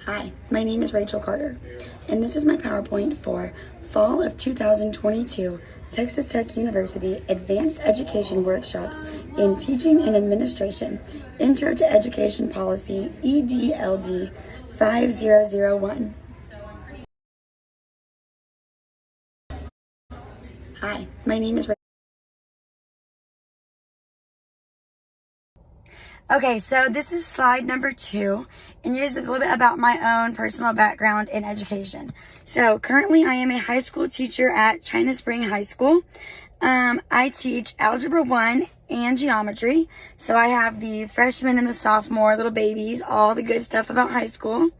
Hi, my name is Rachel Carter, and this is my PowerPoint for Fall of 2022 Texas Tech University Advanced Education Workshops in Teaching and Administration, Intro to Education Policy, EDLD 5001. Hi, my name is Rachel. Okay, so this is slide number 2, and here's a little bit about my own personal background in education. So currently I am a high school teacher at China Spring High School. I teach Algebra 1 and Geometry. So I have the freshman and the sophomore, little babies, all the good stuff about high school.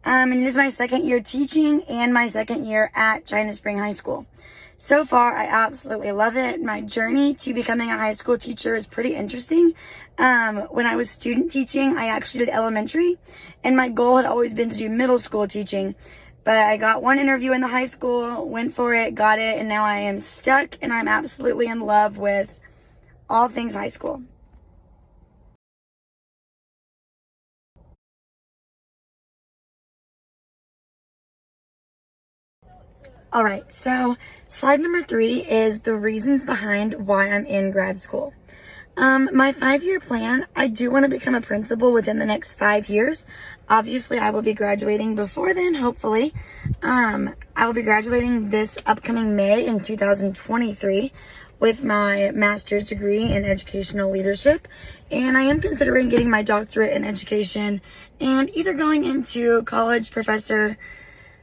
And it is my second year teaching and my second year at China Spring High School. So far, I absolutely love it. My journey to becoming a high school teacher is pretty interesting. When I was student teaching, I actually did elementary, and my goal had always been to do middle school teaching. But I got one interview in the high school, went for it, got it, and now I am stuck, and I'm absolutely in love with all things high school. All right, so slide number 3 is the reasons behind why I'm in grad school. My 5-year plan, I do want to become a principal within the next 5 years. Obviously, I will be graduating before then, hopefully. I will be graduating this upcoming May in 2023 with my master's degree in educational leadership. And I am considering getting my doctorate in education and either going into college professor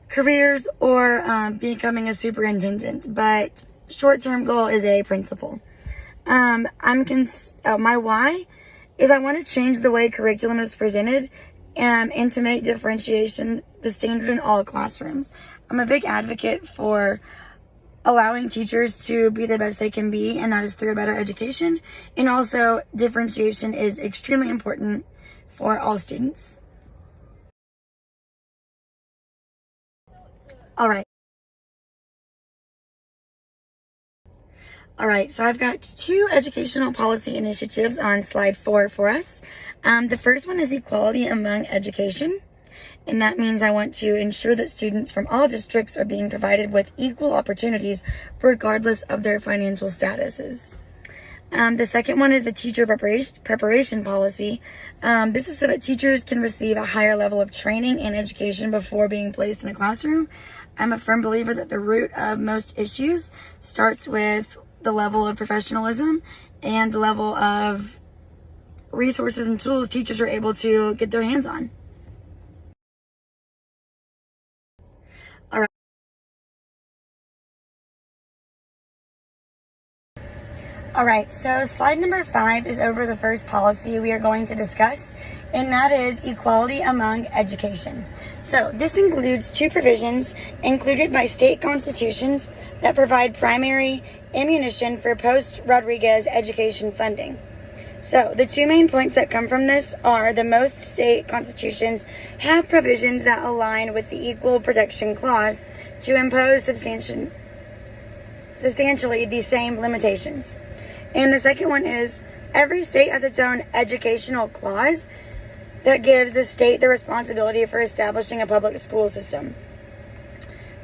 careers or becoming a superintendent, but short-term goal is a principal. My why is I want to change the way curriculum is presented and to make differentiation the standard in all classrooms. I'm a big advocate for allowing teachers to be the best they can be, and that is through a better education. And also, differentiation is extremely important for all students. All right, so I've got 2 educational policy initiatives on slide 4 for us. The first one is equality among education, and that means I want to ensure that students from all districts are being provided with equal opportunities regardless of their financial statuses. The second one is the teacher preparation policy. This is so that teachers can receive a higher level of training and education before being placed in a classroom. I'm a firm believer that the root of most issues starts with the level of professionalism and the level of resources and tools teachers are able to get their hands on. All right, so slide number 5 is over the first policy we are going to discuss, and that is equality among education. So this includes 2 provisions included by state constitutions that provide primary ammunition for post-Rodriguez education funding. So the 2 main points that come from this are the most state constitutions have provisions that align with the Equal Protection Clause to impose substantially the same limitations. And the second one is every state has its own educational clause that gives the state the responsibility for establishing a public school system.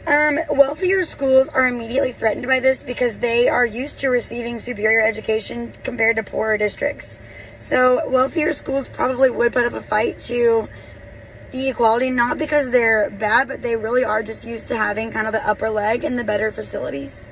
Wealthier schools are immediately threatened by this because they are used to receiving superior education compared to poorer districts. So wealthier schools probably would put up a fight to the equality, not because they're bad, but they really are just used to having kind of the upper leg and the better facilities.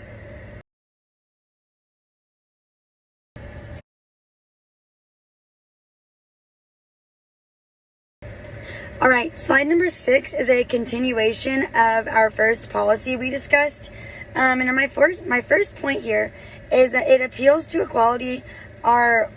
All right, slide number 6 is a continuation of our first policy we discussed. And my first point here is that it appeals to equality are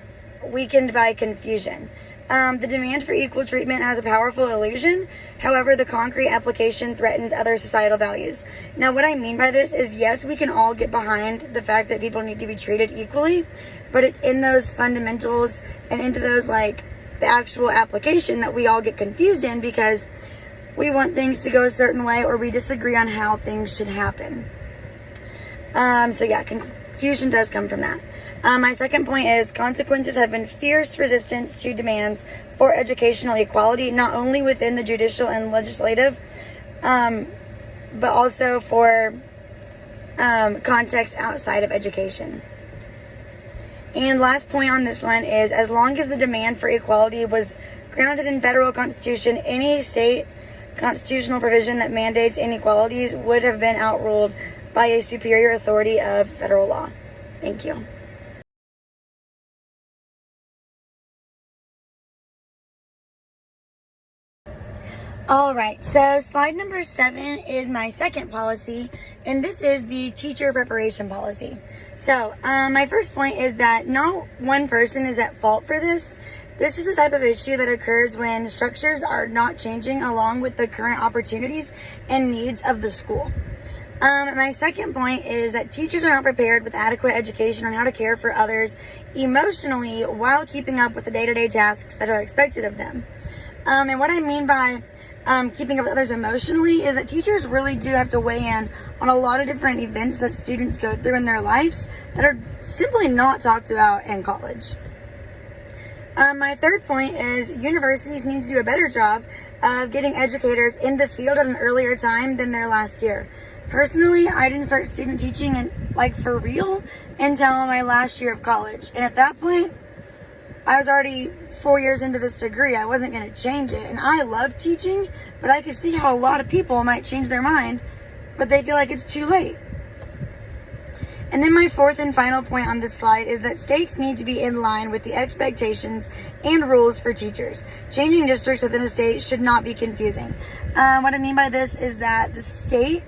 weakened by confusion. The demand for equal treatment has a powerful illusion. However, the concrete application threatens other societal values. Now, what I mean by this is, yes, we can all get behind the fact that people need to be treated equally, but it's in those fundamentals and into those, like, the actual application that we all get confused in because we want things to go a certain way or we disagree on how things should happen. So yeah, confusion does come from that. My second point is consequences have been fierce resistance to demands for educational equality, not only within the judicial and legislative, but also for context outside of education. And last point on this one is, as long as the demand for equality was grounded in federal constitution, any state constitutional provision that mandates inequalities would have been outruled by a superior authority of federal law. Thank you. All right, so slide number 7 is my second policy, and this is the teacher preparation policy. So my first point is that not one person is at fault for this. This is the type of issue that occurs when structures are not changing along with the current opportunities and needs of the school. My second point is that teachers are not prepared with adequate education on how to care for others emotionally while keeping up with the day-to-day tasks that are expected of them. And what I mean by keeping up with others emotionally is that teachers really do have to weigh in on a lot of different events that students go through in their lives that are simply not talked about in college. My third point is universities need to do a better job of getting educators in the field at an earlier time than their last year. Personally, I didn't start student teaching for real until my last year of college. And at that point, I was already 4 years into this degree. I wasn't going to change it. And I love teaching, but I could see how a lot of people might change their mind, but they feel like it's too late. And then my fourth and final point on this slide is that states need to be in line with the expectations and rules for teachers. Changing districts within a state should not be confusing. What I mean by this is that the state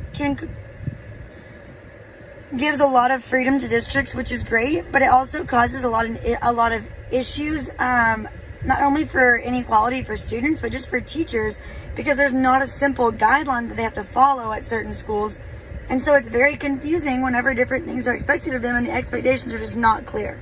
gives a lot of freedom to districts, which is great, but it also causes a lot of issues, not only for inequality for students, but just for teachers, because there's not a simple guideline that they have to follow at certain schools. And so it's very confusing whenever different things are expected of them and the expectations are just not clear.